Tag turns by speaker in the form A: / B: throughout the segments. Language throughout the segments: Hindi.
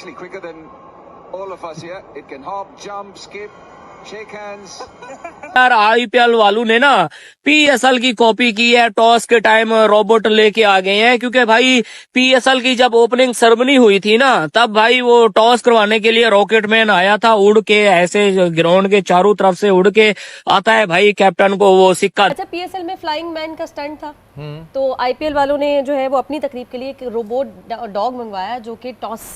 A: actually quicker than all of us here. It can hop, jump, skip, shake hands.
B: यार आईपीएल वालों ने ना पीएसएल की कॉपी की है। टॉस के टाइम रोबोट लेके आ गए हैं, क्योंकि भाई पीएसएल की जब ओपनिंग सेरेमनी हुई थी ना, तब भाई वो टॉस करवाने के लिए रॉकेटमैन आया था, उड़ के ऐसे ग्राउंड के चारों तरफ से उड़ के आता है भाई, कैप्टन को वो सिक्का।
C: अच्छा, पीएसएल में फ्लाइंग मैन का स्टंट था, तो आईपीएल वालों ने जो है वो अपनी तकरीब के लिए एक रोबोट डॉग मंगवाया जो कि टॉस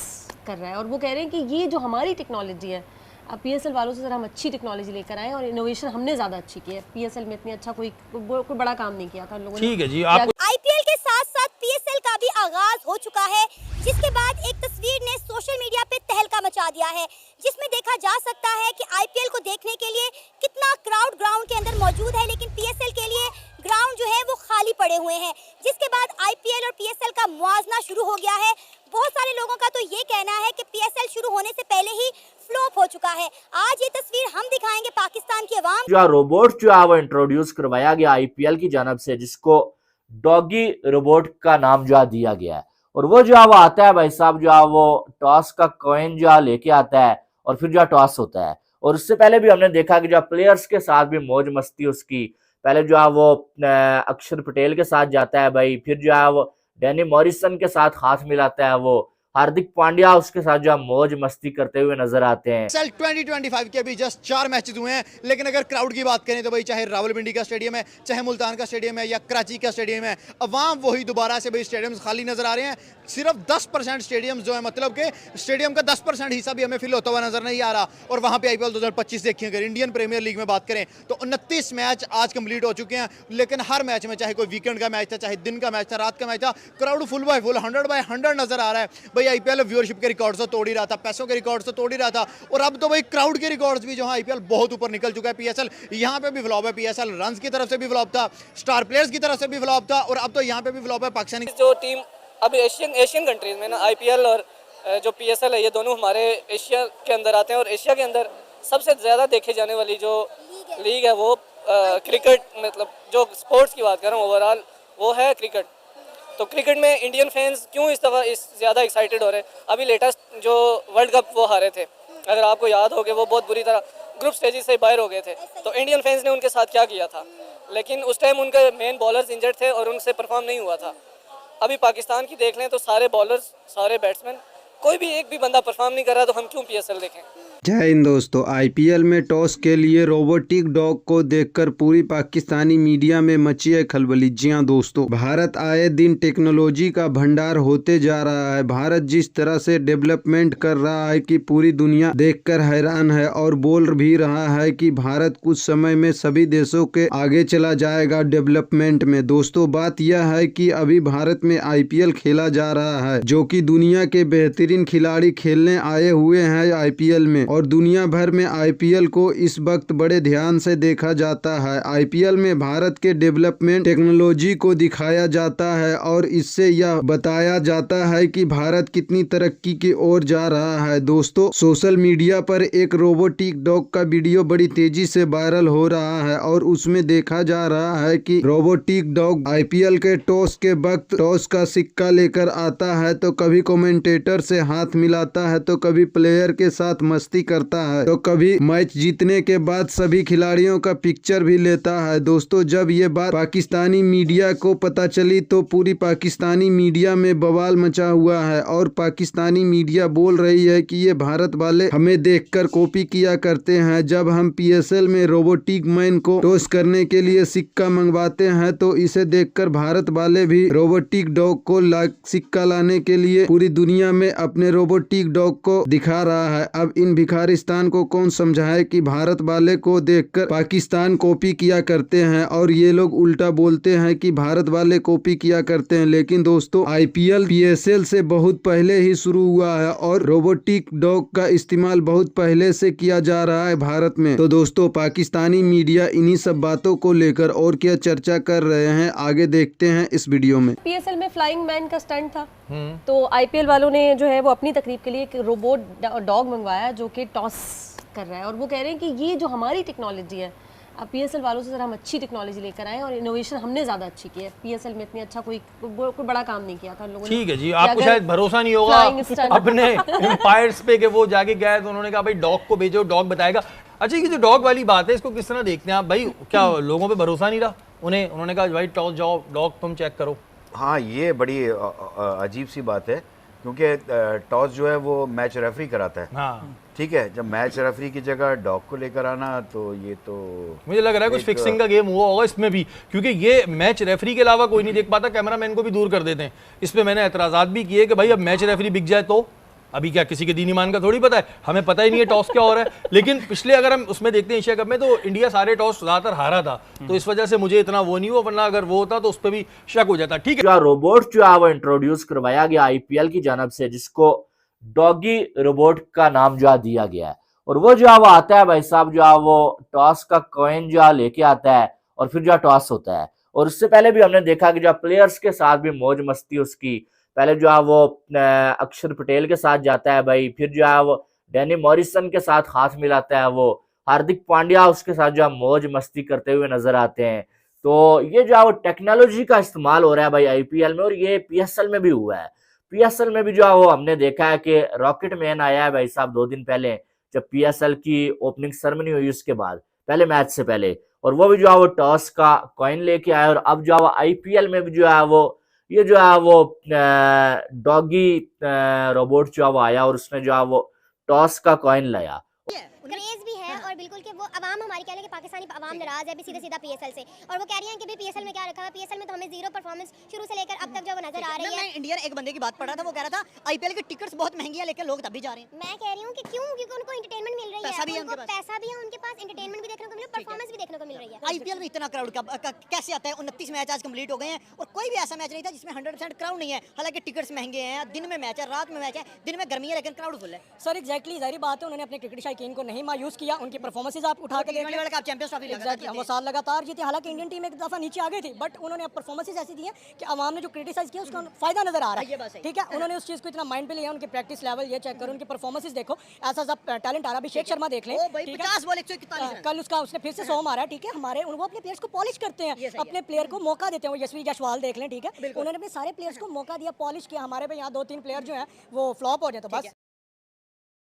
C: कर रहा है, और वो कह रहे हैं कि ये जो हमारी टेक्नोलॉजी है, अब पीएसएल वालों से जरा हम अच्छी टेक्नोलॉजी लेकर आए, और इनोवेशन हमने ज्यादा अच्छी की है। पीएसएल में इतनी अच्छा कोई बड़ा काम नहीं किया था लोगों ने।
D: ठीक है जी, आप
E: आईपीएल के साथ साथ पीएसएल का भी आगाज हो चुका है, जिसके बाद एक तस्वीर ने सोशल मीडिया पे तहलका मचा दिया है, जिसमें देखा जा सकता है कि आईपीएल को देखने के लिए कितना क्राउड ग्राउंड के अंदर मौजूद है, लेकिन पीएसएल के लिए ग्राउंड जो है वो खाली पड़े हुए हैं। जिसके बाद आईपीएल और पीएसएल का मुआवजा शुरू हो गया है। बहुत सारे लोगों का तो ये कहना है कि पीएसएल शुरू होने से पहले ही फ्लॉप हो चुका है। आज ये तस्वीर हम दिखाएंगे पाकिस्तान की आवाम।
F: जो रोबोट जो है वो इंट्रोड्यूस करवाया गया आईपीएल की जानब से, जिसको डॉगी रोबोट का नाम जो है दिया गया है, और वो जो है वो आता है भाई साहब, जो है वो टॉस का कॉइन जो है लेके आता है, और फिर जो है टॉस होता है। और उससे पहले भी हमने देखा कि जो प्लेयर्स के साथ भी मौज मस्ती उसकी, पहले जो है वो अक्षर पटेल के साथ जाता है भाई, फिर जो है वो डैनी मॉरिसन के साथ हाथ मिलाता है, वो हार्दिक पांड्या उसके साथ जो मौज मस्ती करते हुए नजर आते हैं।
D: सेल 2025 के अभी जस्ट 4 मैचेस हुए हैं, लेकिन अगर क्राउड की बात करें तो भाई चाहे रावलपिंडी का स्टेडियम है, चाहे मुल्तान का स्टेडियम है, या कराची का स्टेडियम है, अवाम वही दोबारा से भाई स्टेडियम्स खाली नजर आ रहे हैं। सिर्फ 10% स्टेडियम जो है, मतलब के स्टेडियम का 10% हिस्सा भी हमें फिल होता हुआ नजर नहीं आ रहा। और वहां पे आईपीएल 2025 देखिए, अगर इंडियन प्रीमियर लीग में बात करें तो 29 मैच आज कंप्लीट हो चुके हैं, लेकिन हर मैच में, चाहे कोई वीकेंड का मैच था, चाहे दिन का मैच था, रात का मैच था, क्राउड फुल बाय फुल 100/100 नजर आ रहा है। भाई आईपीएल व्यूअरशिप के रिकॉर्ड्स तो तोड़ ही रहा था, पैसों के रिकॉर्ड्स तो तोड़ ही रहा था, और अब तो भाई क्राउड के रिकॉर्ड्स भी जो है आईपीएल बहुत ऊपर निकल चुका है। पीएसएल यहाँ पे भी फ्लॉप है, पीएसएल रन्स की तरफ से भी फ्लॉप था, स्टार प्लेयर्स की तरफ से भी फ्लॉप था, और अब तो यहाँ पे भी फ्लॉप है। पाकिस्तानी
G: जो टीम अब एशियन कंट्रीज में ना, आईपीएल और जो पीएसएल है, ये दोनों हमारे एशिया के अंदर आते हैं, और एशिया के अंदर सबसे ज़्यादा देखे जाने वाली जो लीग है वो क्रिकेट, मतलब जो स्पोर्ट्स की बात कर रहा हूँ ओवरऑल, वो है क्रिकेट। तो क्रिकेट में इंडियन फैंस क्यों इस दफ़ा ज़्यादा एक्साइटेड हो रहे हैं? अभी लेटेस्ट जो वर्ल्ड कप वो हारे थे, अगर आपको याद हो, वो बहुत बुरी तरह ग्रुप स्टेजेस से बाहर हो गए थे, तो इंडियन फैंस ने उनके साथ क्या किया था, लेकिन उस टाइम उनके मेन बॉलर्स इंजर्ड थे और उनसे परफॉर्म नहीं हुआ था। अभी पाकिस्तान की देख लें तो सारे बॉलर्स, सारे बैट्समैन, कोई भी एक भी बंदा परफॉर्म नहीं कर रहा, तो हम क्यों पीएसएल देखें?
H: जय हिंद दोस्तों, आईपीएल में टॉस के लिए रोबोटिक डॉग को देखकर पूरी पाकिस्तानी मीडिया में मची है खलबली। जी हां दोस्तों, भारत आए दिन टेक्नोलॉजी का भंडार होते जा रहा है। भारत जिस तरह से डेवलपमेंट कर रहा है कि पूरी दुनिया देखकर हैरान है, और बोल भी रहा है कि भारत कुछ समय में सभी देशों के आगे चला जाएगा डेवलपमेंट में। दोस्तों, बात यह है कि अभी भारत में आईपीएल खेला जा रहा है, जो कि दुनिया के बेहतरीन खिलाड़ी खेलने आए हुए हैं आईपीएल में, और दुनिया भर में आईपीएल को इस वक्त बड़े ध्यान से देखा जाता है। आईपीएल में भारत के डेवलपमेंट टेक्नोलॉजी को दिखाया जाता है, और इससे यह बताया जाता है कि भारत कितनी तरक्की की ओर जा रहा है। दोस्तों, सोशल मीडिया पर एक रोबोटिक डॉग का वीडियो बड़ी तेजी से वायरल हो रहा है, और उसमें देखा जा रहा है कि रोबोटिक डॉग आईपीएल के टॉस के वक्त टॉस का सिक्का लेकर आता है, तो कभी कमेंटेटर से हाथ मिलाता है, तो कभी प्लेयर के साथ मस्ती करता है, तो कभी मैच जीतने के बाद सभी खिलाड़ियों का पिक्चर भी लेता है। दोस्तों, जब ये बात पाकिस्तानी मीडिया को पता चली तो पूरी पाकिस्तानी मीडिया में बवाल मचा हुआ है, और पाकिस्तानी मीडिया बोल रही है कि ये भारत वाले हमें देखकर कॉपी किया करते हैं। जब हम पीएसएल में रोबोटिक मैन को टॉस करने के लिए सिक्का मंगवाते हैं, तो इसे देखकर भारत वाले भी रोबोटिक डॉग को सिक्का लाने के लिए पूरी दुनिया में अपने रोबोटिक डॉग को दिखा रहा है। अब इन भिखारिस्तान को कौन समझाए कि भारत वाले को देखकर पाकिस्तान कॉपी किया करते हैं, और ये लोग उल्टा बोलते हैं कि भारत वाले कॉपी किया करते हैं। लेकिन दोस्तों, आईपीएल पीएसएल से बहुत पहले ही शुरू हुआ है, और रोबोटिक डॉग का इस्तेमाल बहुत पहले से किया जा रहा है भारत में। तो दोस्तों, पाकिस्तानी मीडिया इन्हीं सब बातों को लेकर और क्या चर्चा कर रहे हैं, आगे देखते हैं इस वीडियो में।
C: पीएसएल में फ्लाइंग मैन का स्टंट था, तो आईपीएल वालों ने जो है वो अपनी तकरीब के लिए एक रोबोट डॉग मंगवाया जो कि टॉस कर रहा है, और वो कह रहे हैं कि ये जो हमारी टेक्नोलॉजी है, PSL वालों से सर हम अच्छी टेक्नोलॉजी लेकर आए और इनोवेशन हमने ज़्यादा अच्छी की है। PSL में इतनी अच्छा कोई बड़ा काम नहीं किया था लोगों ने।
I: ठीक है जी,
C: कि
I: आपको
C: अगर
I: शायद भरोसा नहीं होगा
C: flying stunt-
I: अपने एम्पायर्स पे कि वो जाके गए तो उन्होंने कहा भाई डॉग को भेजो, डॉग बताएगा। अच्छा, ये जो डॉग वाली बात है इसको किस तरह देखते हैं आप भाई? क्या लोगों पे भरोसा नहीं रहा उन्होंने कहा भाई टॉस जाओ, डॉग तुम चेक करो?
J: हाँ, ये बड़ी अजीब सी बात है क्योंकि टॉस जो है वो मैच रेफरी कराता है।
I: हाँ,
J: ठीक है, जब मैच रेफरी की जगह डॉग को लेकर आना, तो ये तो
I: मुझे लग रहा है कुछ फिक्सिंग का गेम हुआ होगा इसमें भी, क्योंकि ये मैच रेफरी के अलावा कोई नहीं देख पाता, कैमरामैन को भी दूर कर देते हैं। इस पे मैंने एतराज़ात भी किए कि भाई अब मैच रेफरी बिक जाए तो अभी क्या किसी के दीन ईमान का थोड़ी पता है, हमें पता ही नहीं है टॉस क्या हो रहा है। लेकिन पिछले अगर हम उसमें देखते हैं एशिया कप में, तो इंडिया सारे टॉस ज़्यादातर हारा था, तो इस वजह से मुझे इतना वो नहीं हुआ, वरना अगर वो होता तो उस पर भी शक हो जाता। ठीक है,
F: जो रोबोट जो है वो इंट्रोड्यूस करवाया गया IPL की जानब से, जिसको डॉगी रोबोट का नाम जो है दिया गया है। और वो जो है वो आता है भाई साहब, जो है वो टॉस का कॉइन जो है लेके आता है और फिर जो है टॉस होता है। और उससे पहले भी हमने देखा कि जो प्लेयर्स के साथ भी मौज मस्ती उसकी, पहले जो है वो अक्षर पटेल के साथ जाता है भाई, फिर जो है वो डैनी मॉरिसन के साथ हाथ मिलाता है, वो हार्दिक पांड्या उसके साथ जो है मौज मस्ती करते हुए नजर आते हैं। तो ये जो है वो टेक्नोलॉजी का इस्तेमाल हो रहा है भाई IPL में, और ये PSL में भी हुआ है। PSL में भी जो है वो हमने देखा है कि रॉकेट मैन आया है भाई साहब 2 दिन पहले, जब PSL की ओपनिंग सेरेमनी हुई उसके बाद, पहले मैच से पहले, और वो भी जो है वो टॉस का कॉइन लेके आया। और अब जो है वो IPL में भी जो है वो ये जो है वो डॉगी रोबोट जो है वो आया और उसने जो है वो टॉस का कॉइन लाया।
E: क्रेज भी है और बिल्कुल कि वो अवाम हमारी कह रहे हैं कि पाकिस्तानी अवाम नाराज है भी सीधा PSL से, और वो कह रही हैं कि भी PSL में क्या रखा है। PSL में तो हमें जीरो परफॉर्मेंस शुरू से लेकर अब तक जो वो नजर आ रही है।
K: मैं इंडियन एक बंदे की बात पढ़ रहा था, वो कह रहा था IPL की टिकट्स बहुत महंगी है लेकिन लोग तब भी जा रहे हैं।
E: मैं कह रही हूँ कि क्यों, क्योंकि उनको एंटरटेनमेंट मिल रही है,
K: पैसा भी है उनके पास,
E: पैसा भी है उनके पास, एंटरटेनमेंट भी देखने को मिल रहा है, परफॉर्मेंस भी देखने को मिल रही है।
K: IPL में इतना क्राउड कैसे आता है? 29 मैच आज कंप्लीट हो गए हैं और कोई भी ऐसा मैच नहीं था जिसमें 100% क्राउड नहीं है। हालांकि टिकट्स महंगे हैं, दिन में मैच है, रात में मैच है, दिन में गर्मी है लेकिन क्राउड फुल है।
L: सर एग्जैक्टली, जाहिर बात है उन्होंने अपने क्रिकेट शायकीन को नहीं मायूस किया, उनकी परफॉर्मेंस आप उठा के देख लें,
K: आप चैंपियंस ट्रॉफी
L: एग्जैक्टली वो साल लगातार जीते। हालांकि इंडियन टीम एक दफा नीचे आ गई थी, बट उन्होंने परफॉर्मेंस ऐसी दी है कि अवाम ने जो क्रिटिसाइज किया उसका फायदा नजर आ रहा है। ठीक है, उन्होंने उस चीज को इतना माइंड पे लिया, उनके प्रैक्टिस लेवल ये चेक करो, उनकी परफॉर्मेंस देखो, ऐसा सब टैलेंट आ रहा है। अभिषेक शर्मा देख लें, कल उसका उसने फिर से 100 मारा है। ठीक है, हमारे वो अपने प्लेयर्स को पॉलिश करते हैं, अपने प्लेयर को मौका देते हैं। वो यशवी जायसवाल देख लें, ठीक है, उन्होंने अपने सारे प्लेयर्स को मौका दिया, पॉलिश किया। हमारे पे यहाँ 2-3 प्लेयर जो है वो फ्लॉप हो जाए तो बस